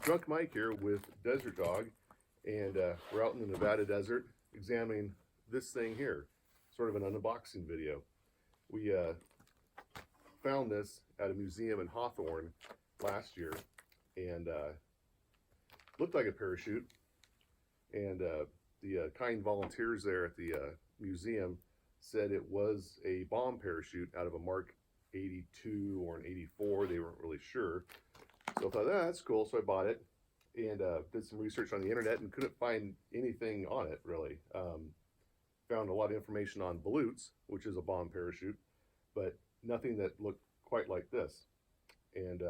Drunk Mike here with Desert Dog, and we're out in the Nevada desert examining this thing here, sort of an unboxing video. We found this at a museum in Hawthorne last year, and looked like a parachute, and the kind volunteers there at the museum said it was a bomb parachute out of a Mark 82 or an 84. They weren't really sure. So I thought, that's cool. So I bought it and did some research on the internet and couldn't find anything on it really. Found a lot of information on Balutes, which is a bomb parachute, but nothing that looked quite like this. And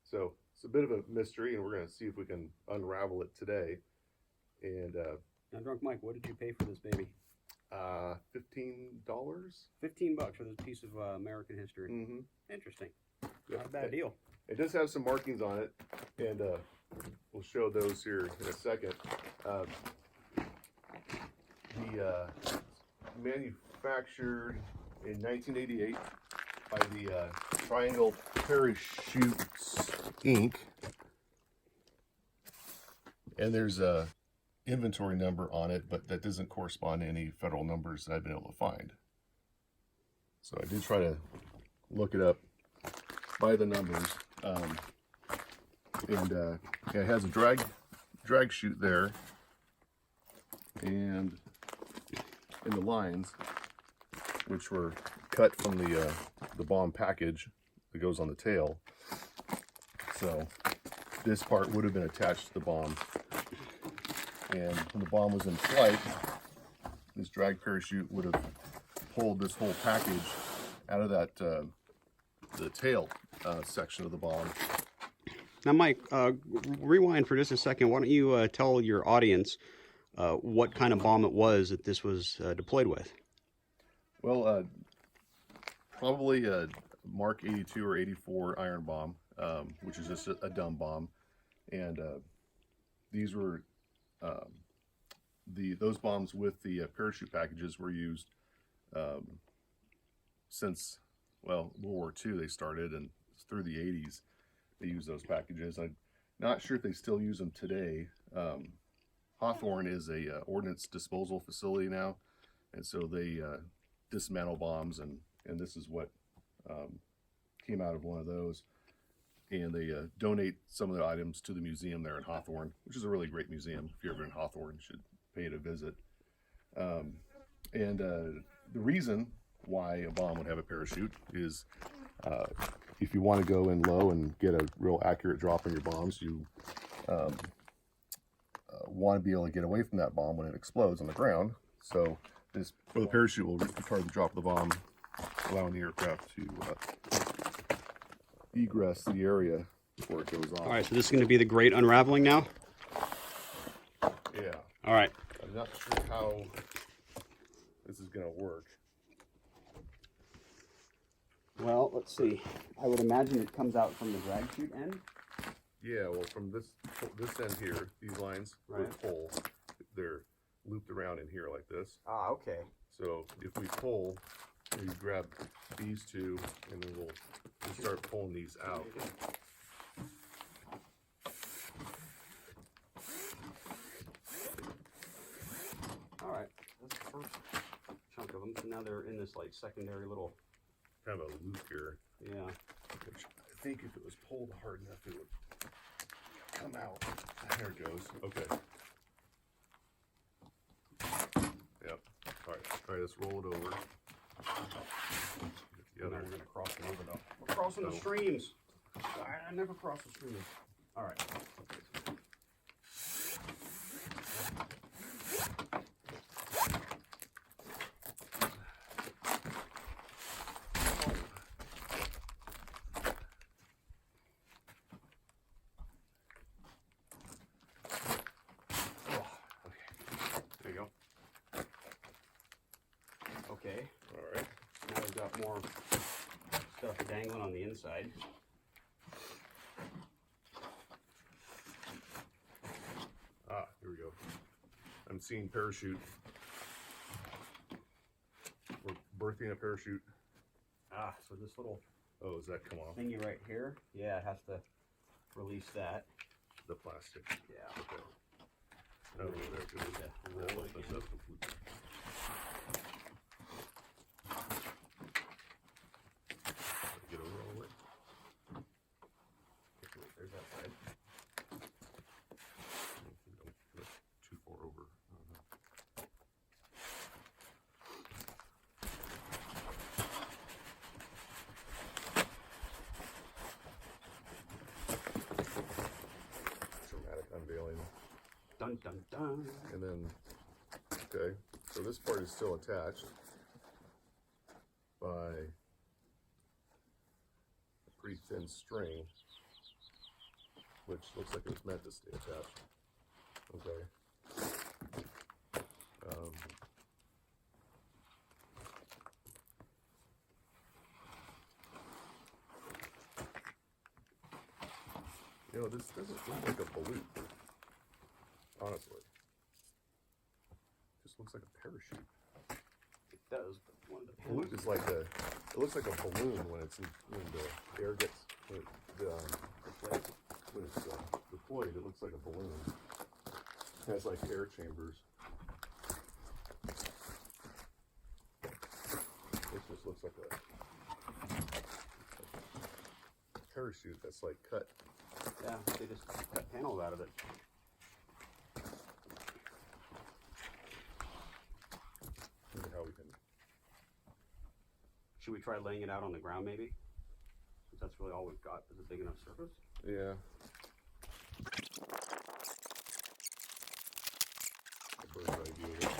so it's a bit of a mystery, and we're going to see if we can unravel it today. And now, Drunk Mike, what did you pay for this baby? $15. $15 for this piece of American history. Mm-hmm. Interesting. Not a bad deal. It does have some markings on it, and we'll show those here in a second. Manufactured in 1988 by the Triangle Parachutes Inc. And there's a inventory number on it, but that doesn't correspond to any federal numbers that I've been able to find. So I did try to look it up by the numbers. Yeah, it has a drag chute there, and in the lines, which were cut from the bomb package that goes on the tail. So this part would have been attached to the bomb, and when the bomb was in flight, this drag parachute would have pulled this whole package out of that the tail section of the bomb. Now, Mike, rewind for just a second. Why don't you tell your audience what kind of bomb it was that this was deployed with? Well, probably a Mark 82 or 84 iron bomb, which is just a dumb bomb. And these were those bombs with the parachute packages were used since, well, World War II they started, and through the 80s they used those packages. I'm not sure if they still use them today. Hawthorne is a ordnance disposal facility now, and so they dismantle bombs, and this is what came out of one of those. And they donate some of the items to the museum there in Hawthorne, which is a really great museum. If you're ever in Hawthorne, you should pay it a visit. The reason why a bomb would have a parachute is if you want to go in low and get a real accurate drop on your bombs, you want to be able to get away from that bomb when it explodes on the ground. So the parachute will retard the drop of the bomb, allowing the aircraft to egress the area before it goes off. All right, so this is going to be the great unraveling now? Yeah. All right. I'm not sure how this is going to work. Well, let's see. I would imagine it comes out from the drag chute end. Yeah, well, from this end here, these lines Right. with poles, they're looped around in here like this. Ah, okay. So if we pull, we grab these two, and then we'll start pulling these out. All right. That's the first chunk of them. So now they're in this like secondary little. Kind of a loop here. Yeah. Which I think if it was pulled hard enough, it would come out. There it goes. Okay. Yep. All right, let's roll it over. Now we're going to cross it over though. We're crossing the streams. I never cross the streams. All right. There you go. Okay. All right. Now we've got more stuff dangling on the inside. Ah, here we go. I'm seeing parachute. We're birthing a parachute. Ah, so this little Oh, does that come off? thingy right here, yeah, it has to release that. the plastic. Yeah. Okay. Oh, there it is. Roll it That's the flute. Get over all the way. Okay, there's that side. Don't put it too far over. Dramatic unveiling. Dun dun dun. And then, okay, so this part is still attached by a pretty thin string, which looks like it's meant to stay attached. Okay. You know, this doesn't look like a balloon, honestly. Just looks like a parachute. It does, but one of the Balloon is like a, it looks like a balloon when it's in, when the air gets, when it's deployed, it looks like a balloon. It has like air chambers. This just looks like a parachute that's like cut. Yeah, they just cut panels out of it. Look at how we can. Should we try laying it out on the ground maybe? Since that's really all we've got is a big enough surface. Yeah. That's what I do with it.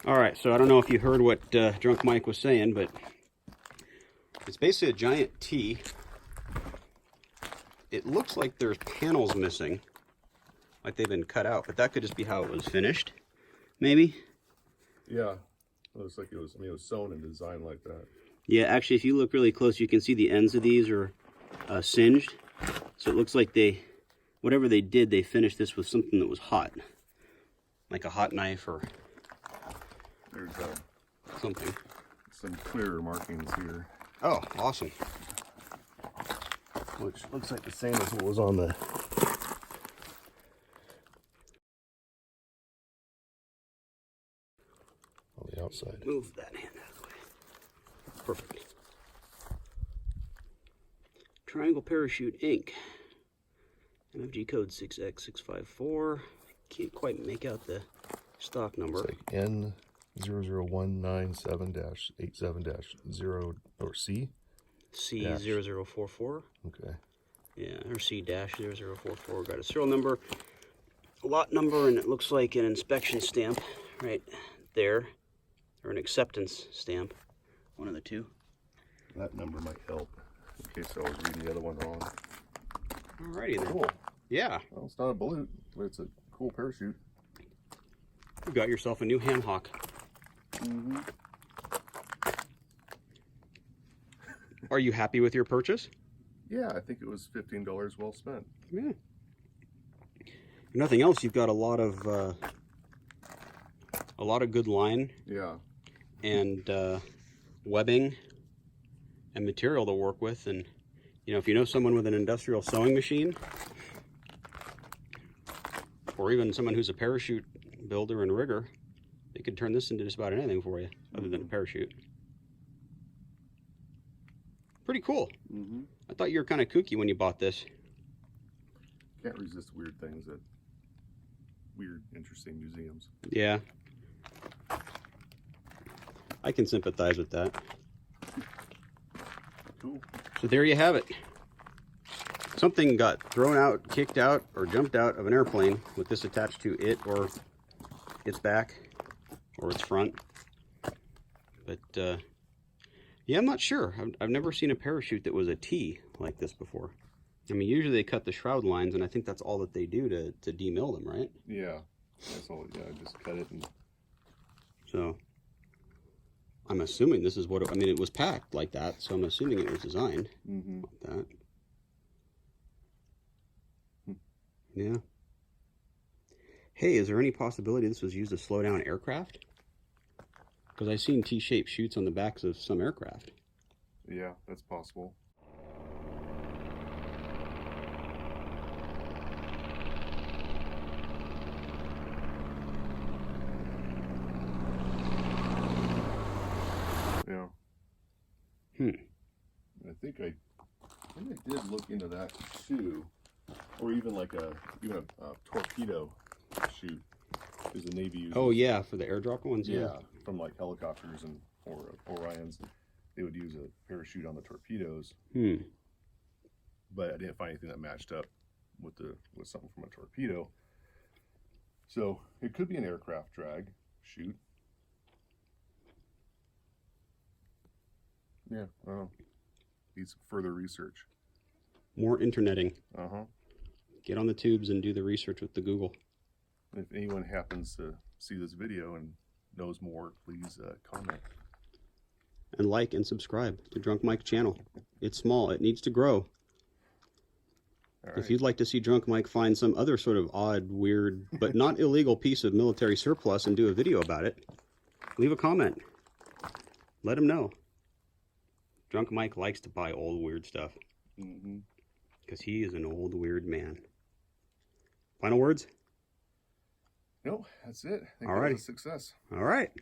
All right, so I don't know if you heard what Drunk Mike was saying, but it's basically a giant T. It looks like there's panels missing, like they've been cut out, but that could just be how it was finished, maybe? Yeah. It looks like it was, I mean, it was sewn and designed like that. Yeah, actually, if you look really close, you can see the ends of these are singed. So it looks like they, whatever they did, they finished this with something that was hot, like a hot knife or There's something. some clearer markings here, Oh, awesome. which looks like the same as what was on the outside. Move that hand out of the way. Perfect. Triangle Parachute Inc. MFG code 6X654. Can't quite make out the stock number. It's like N00197-87-0 or C. C0044. Okay. Yeah, or C-0044. Got a serial number, a lot number, and it looks like an inspection stamp right there, or an acceptance stamp. One of the two. That number might help in case I was reading the other one wrong. Alrighty then. Cool. Yeah. Well, it's not a balloon, but it's a cool parachute. You got yourself a new ham hock. Mm-hmm. Are you happy with your purchase? Yeah, I think it was $15 well spent. Yeah. If nothing else, you've got a lot of good line Yeah. and webbing and material to work with, and you know, if you know someone with an industrial sewing machine, or even someone who's a parachute builder and rigger, they could turn this into just about anything for you other than a parachute. Pretty cool. Mm-hmm. I thought you were kind of kooky when you bought this. Can't resist weird things at weird, interesting museums. Yeah. I can sympathize with that. Cool. So there you have it. Something got thrown out, kicked out, or jumped out of an airplane with this attached to it or its back or its front. But yeah, I'm not sure. I've never seen a parachute that was a T like this before. I mean, usually they cut the shroud lines, and I think that's all that they do to demill them, right? Yeah. That's all. Yeah, just cut it and. So I'm assuming this is what it, I mean, it was packed like that, so I'm assuming it was designed like that. Yeah. Hey, is there any possibility this was used to slow down aircraft? Because I've seen T-shaped chutes on the backs of some aircraft. Yeah, that's possible. I think I did look into that too, or even like a torpedo chute, is the Navy uses. Oh yeah, for the airdrop ones. Yeah, from like helicopters and or Orions, they would use a parachute on the torpedoes. But I didn't find anything that matched up with something from a torpedo. So it could be an aircraft drag chute. Yeah, I don't know. Needs further research. More interneting. Uh-huh. Get on the tubes and do the research with the Google. If anyone happens to see this video and knows more, please comment. And like and subscribe to Drunk Mike channel. It's small. It needs to grow. Right. If you'd like to see Drunk Mike find some other sort of odd, weird, but not illegal piece of military surplus and do a video about it, leave a comment. Let him know. Drunk Mike likes to buy old, weird stuff. Because he is an old, weird man. Final words? No, that's it. I think All right. that was a success. All right.